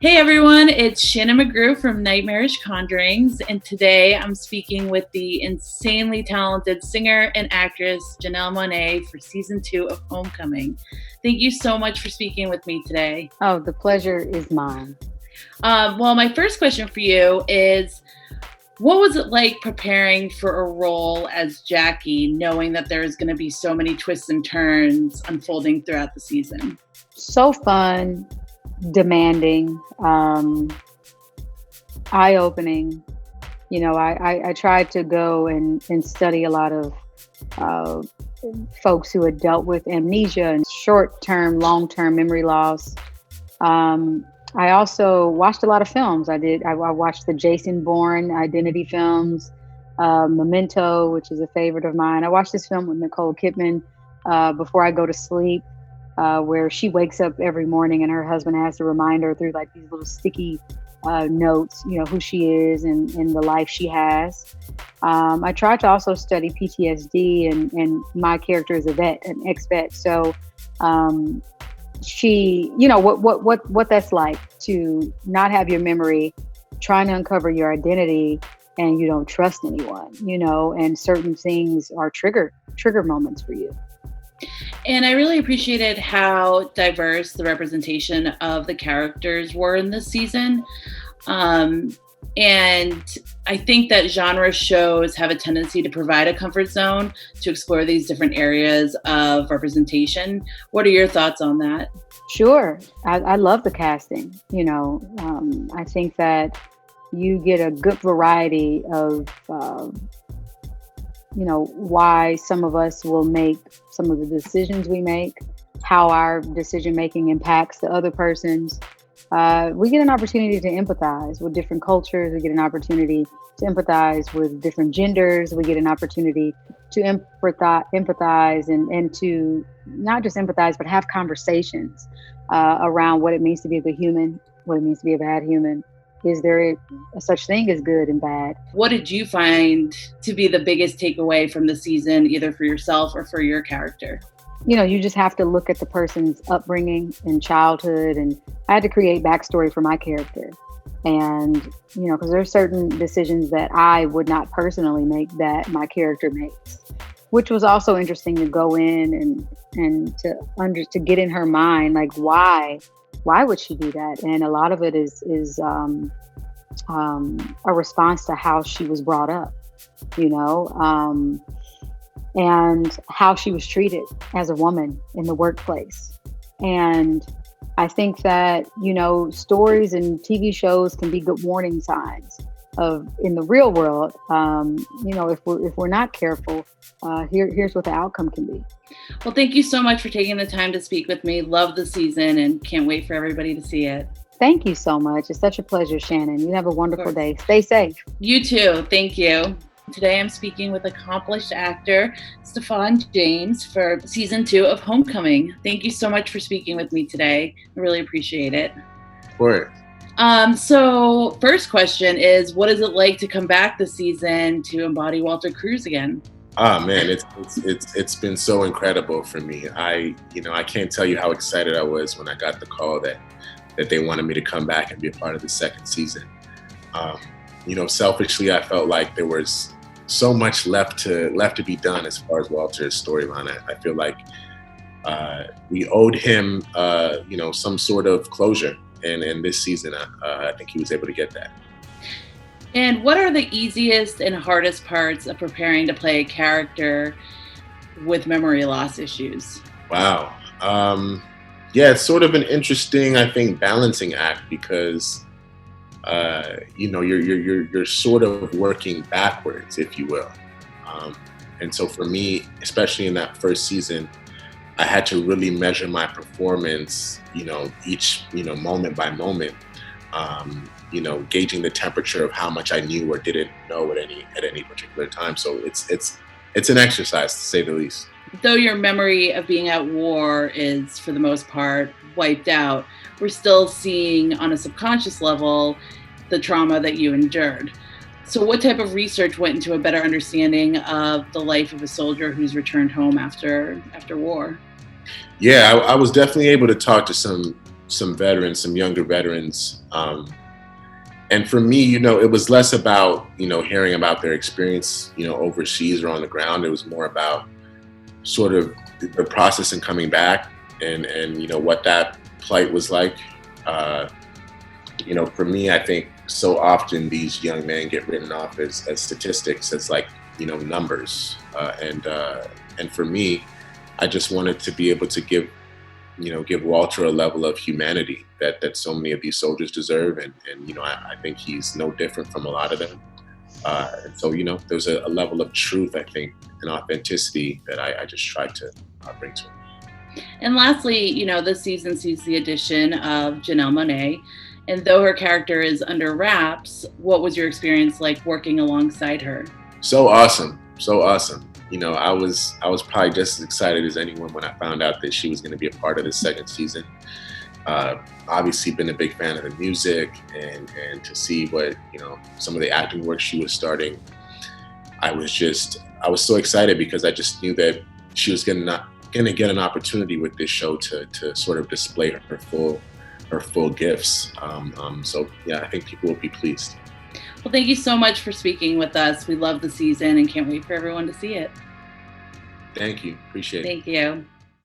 Hey everyone, it's Shannon McGrew from Nightmarish Conjurings, and today I'm speaking with the insanely talented singer and actress Janelle Monae for season 2 of Homecoming. Thank you so much for speaking with me today. Oh, the pleasure is mine. Well, my first question for you is, what was it like preparing for a role as Jackie, knowing that there's going to be so many twists and turns unfolding throughout the season? So fun, demanding, eye-opening. I tried to go and study a lot of uh, folks who had dealt with amnesia and short-term, long-term memory loss. I also watched a lot of films. I watched the Jason Bourne identity films, Memento, which is a favorite of mine. I watched this film with Nicole Kidman before I go to sleep, where she wakes up every morning and her husband has to remind her through like these little sticky notes, who she is and the life she has. I tried to also study PTSD, and my character is a vet, an ex-vet. So she, what that's like to not have your memory, trying to uncover your identity, and you don't trust anyone, and certain things are trigger moments for you. And I really appreciated how diverse the representation of the characters were in this season. Um, and I think that genre shows have a tendency to provide a comfort zone to explore these different areas of representation. What are your thoughts on that? Sure. I love the casting. I think that you get a good variety of, why some of us will make some of the decisions we make, how our decision making impacts the other person's. We get an opportunity to empathize with different cultures. We get an opportunity to empathize with different genders. We get an opportunity to empathize and to not just empathize, but have conversations around what it means to be a good human, what it means to be a bad human. Is there a such thing as good and bad? What did you find to be the biggest takeaway from the season, either for yourself or for your character? You just have to look at the person's upbringing and childhood. And I had to create backstory for my character. And, because there are certain decisions that I would not personally make that my character makes, which was also interesting to go in and to get in her mind, like why would she do that? And a lot of it is a response to how she was brought up, you know. And how she was treated as a woman in the workplace. And I think that, stories and TV shows can be good warning signs of in the real world. If we're not careful, here's what the outcome can be. Well, thank you so much for taking the time to speak with me. Love the season and can't wait for everybody to see it. Thank you so much. It's such a pleasure, Shannon. You have a wonderful day. Stay safe. You too. Thank you. Today I'm speaking with accomplished actor Stephan James for season 2 of Homecoming. Thank you so much for speaking with me today. I really appreciate it. Sure. So first question is, what is it like to come back this season to embody Walter Cruz again? Ah, man, it's been so incredible for me. I can't tell you how excited I was when I got the call that they wanted me to come back and be a part of the second season. Selfishly, I felt like there was so much left to be done as far as Walter's storyline. I feel like we owed him, some sort of closure, and this season, I think he was able to get that. And what are the easiest and hardest parts of preparing to play a character with memory loss issues? Wow. It's sort of an interesting, I think, balancing act because you're sort of working backwards, if you will. And so for me, especially in that first season, I had to really measure my performance, each, moment by moment, gauging the temperature of how much I knew or didn't know at any particular time. So it's an exercise, to say the least. Though your memory of being at war is, for the most part, wiped out, we're still seeing on a subconscious level the trauma that you endured. So what type of research went into a better understanding of the life of a soldier who's returned home after war? Yeah, I was definitely able to talk to some some veterans, some younger veterans. And for me, you know, it was less about, you know, hearing about their experience, you know, overseas or on the ground. It was more about sort of the process and coming back, and you know what that plight was like. You know, for me, I think so often these young men get written off as statistics, as like, you know, numbers. And for me, I just wanted to be able to give, you know, give Walter a level of humanity that so many of these soldiers deserve, and you know, I think he's no different from a lot of them. And so, you know, there's a level of truth, I think, and authenticity that I just tried to bring to him. And lastly, you know, this season sees the addition of Janelle Monae. And though her character is under wraps, what was your experience like working alongside her? So awesome, so awesome. You know, I was probably just as excited as anyone when I found out that she was going to be a part of the second season. Obviously, been a big fan of the music, and to see what, you know, some of the acting work she was starting, I was so excited, because I just knew that she was going to get an opportunity with this show to sort of display her full gifts. So yeah, I think people will be pleased. Well, thank you so much for speaking with us. We love the season and can't wait for everyone to see it. Thank you. Appreciate it. Thank you.